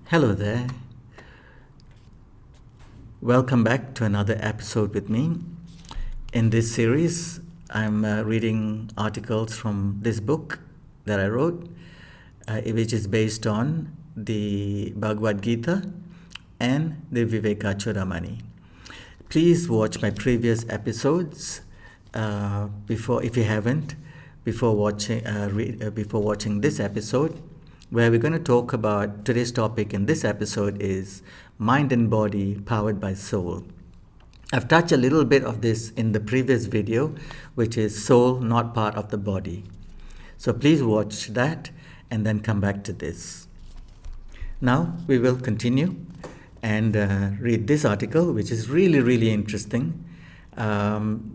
Hello there. Welcome back to another episode with me. In this series, I'm reading articles from this book that I wrote, which is based on the Bhagavad Gita and the Vivekachudamani. Please watch my previous episodes if you haven't, before watching this episode, where we're going to talk about today's topic in this episode is mind and body powered by soul. I've touched a little bit of this in the previous video, which is soul not part of the body. So please watch that and then come back to this. Now we will continue and read this article, which is really interesting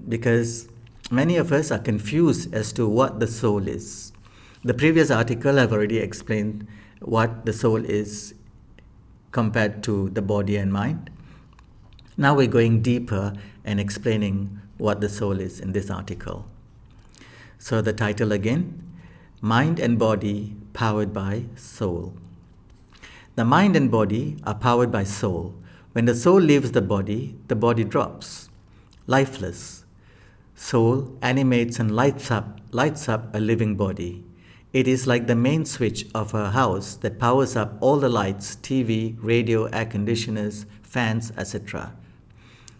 because many of us are confused as to what the soul is. The previous article I've already explained what the soul is compared to the body and mind. Now we're going deeper and explaining what the soul is in this article. So the title again, Mind and Body Powered by Soul. The mind and body are powered by soul. When the soul leaves the body drops, lifeless. Soul animates and lights up a living body. It is like the main switch of a house that powers up all the lights, TV, radio, air conditioners, fans, etc.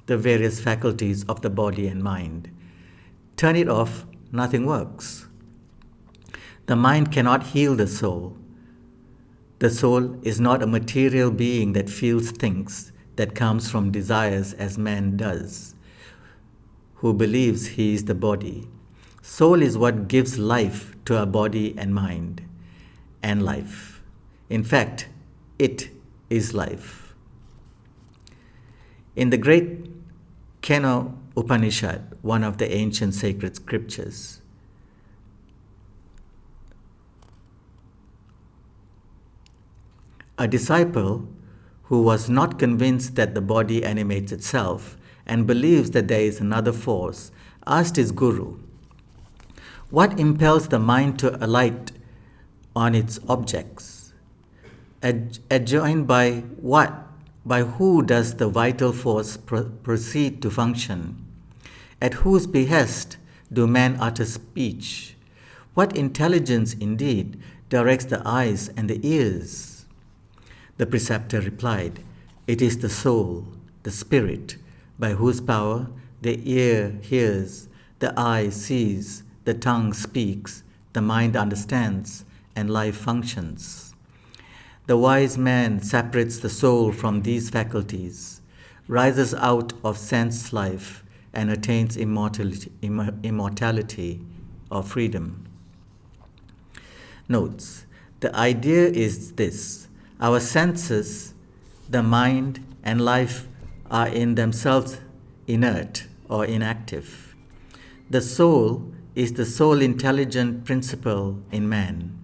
The various faculties of the body and mind. Turn it off, nothing works. The mind cannot heal the soul. The soul is not a material being that feels things, that comes from desires as man does, who believes he is the body. Soul is what gives life to our body and mind and life. In fact, it is life. In the great Kena Upanishad, one of the ancient sacred scriptures, a disciple who was not convinced that the body animates itself and believes that there is another force asked his guru, what impels the mind to alight on its objects? Adjoined by what? By who does the vital force proceed to function? At whose behest do men utter speech? What intelligence indeed directs the eyes and the ears? The preceptor replied, it is the soul, the spirit, by whose power the ear hears, the eye sees, the tongue speaks, the mind understands, and life functions. The wise man separates the soul from these faculties, rises out of sense life, and attains immortality or freedom. Notes: the idea is this: our senses, the mind, and life are in themselves inert or inactive. The soul is the sole intelligent principle in man.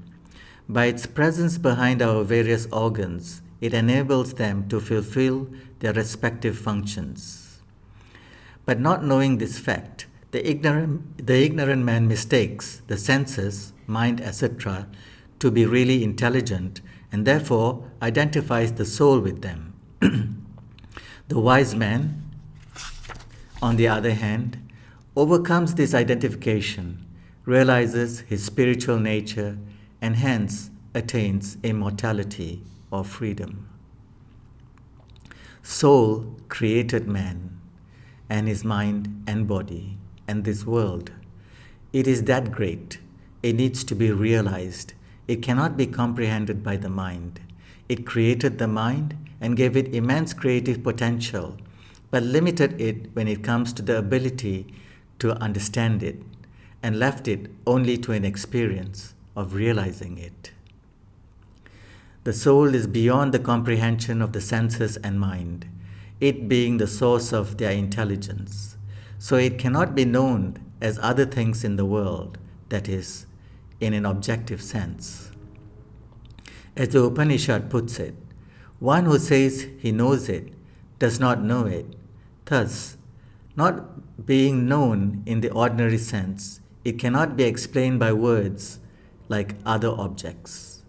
By its presence behind our various organs, it enables them to fulfill their respective functions. But not knowing this fact, the ignorant man mistakes the senses, mind, etc., to be really intelligent and therefore identifies the soul with them. The wise man, on the other hand, overcomes this identification, realizes his spiritual nature, and hence attains immortality or freedom. Soul created man and his mind and body and this world. It is that great. It needs to be realized. It cannot be comprehended by the mind. It created the mind and gave it immense creative potential, but limited it when it comes to the ability to understand it, and left it only to an experience of realizing it. The soul is beyond the comprehension of the senses and mind, it being the source of their intelligence. So it cannot be known as other things in the world, that is, in an objective sense. As the Upanishad puts it, one who says he knows it does not know it. Thus, not being known in the ordinary sense, it cannot be explained by words like other objects.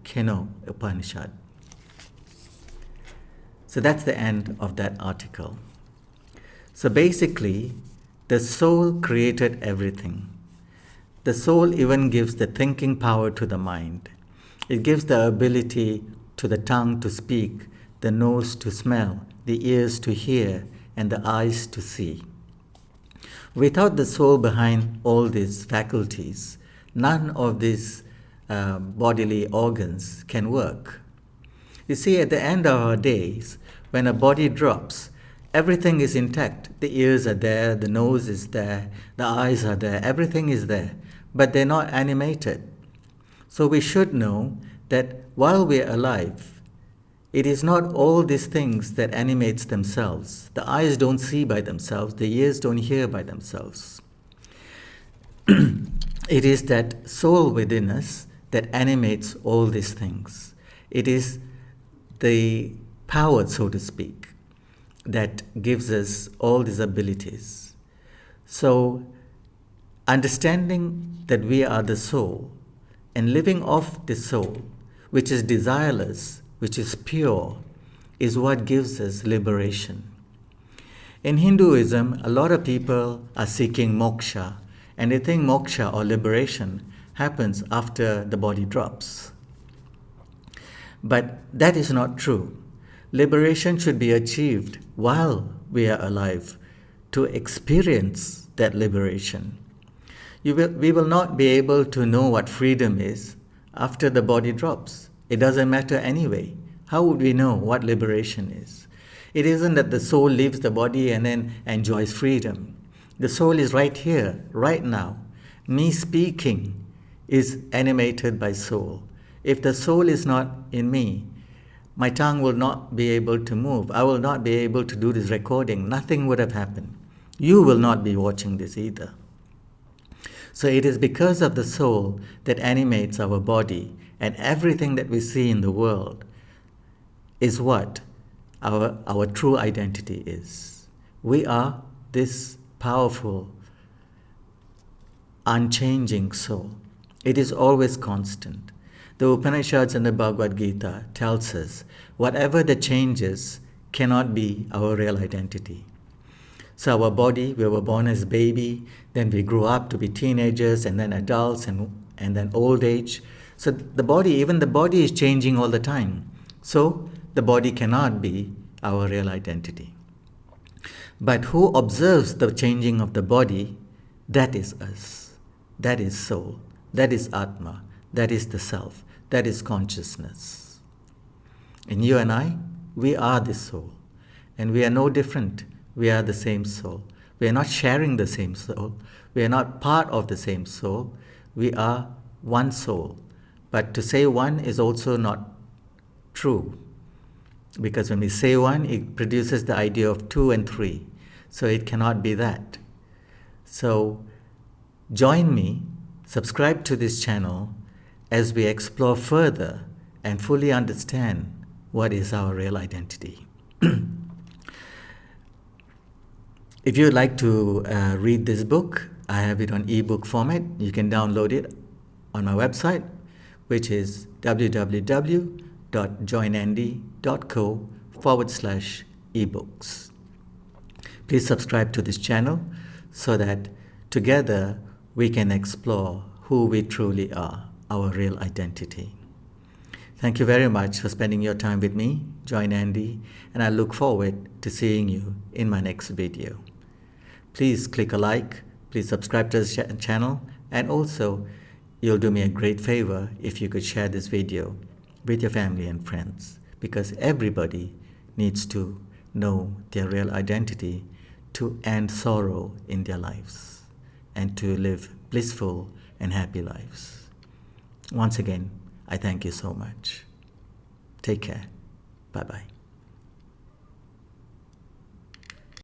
Kena Upanishad. So that's the end of that article. So basically, the soul created everything. The soul even gives the thinking power to the mind. It gives the ability to the tongue to speak, the nose to smell, the ears to hear, and the eyes to see. Without the soul behind all these faculties, none of these bodily organs can work. You see, at the end of our days, when a body drops, everything is intact. The ears are there, the nose is there, the eyes are there, everything is there, but they're not animated. So we should know that while we're alive, it is not all these things that animates themselves. The eyes don't see by themselves, the ears don't hear by themselves. It is that soul within us that animates all these things. It is the power, so to speak, that gives us all these abilities. So, understanding that we are the soul and living off the soul, which is desireless, which is pure, is what gives us liberation. In Hinduism, a lot of people are seeking moksha, and they think moksha or liberation happens after the body drops. But that is not true. Liberation should be achieved while we are alive to experience that liberation. We will not be able to know what freedom is after the body drops. It doesn't matter anyway. How would we know what liberation is? It isn't that the soul leaves the body and then enjoys freedom. The soul is right here, right now. Me speaking is animated by soul. If the soul is not in me, my tongue will not be able to move. I will not be able to do this recording. Nothing would have happened. You will not be watching this either. So it is because of the soul that animates our body, and everything that we see in the world is what our true identity is. We are this powerful, unchanging soul. It is always constant. The Upanishads and the Bhagavad Gita tells us whatever the changes cannot be our real identity. So our body, we were born as baby, then we grew up to be teenagers and then adults and then old age. So the body, even the body is changing all the time. So the body cannot be our real identity. But who observes the changing of the body, that is us. That is soul. That is Atma. That is the self. That is consciousness. And you and I, we are the soul. And we are no different. We are the same soul. We are not sharing the same soul. We are not part of the same soul. We are one soul. But to say one is also not true. Because when we say one, it produces the idea of two and three. So it cannot be that. So join me, subscribe to this channel as we explore further and fully understand what is our real identity. If you would like to read this book, I have it on ebook format. You can download it on my website, which is www.joinandy.co/ebooks. Please subscribe to this channel so that together we can explore who we truly are, our real identity. Thank you very much for spending your time with me, Join Andy, and I look forward to seeing you in my next video. Please click a like, please subscribe to this channel, and also you'll do me a great favor if you could share this video with your family and friends, because everybody needs to know their real identity to end sorrow in their lives and to live blissful and happy lives. Once again, I thank you so much. Take care. Bye-bye.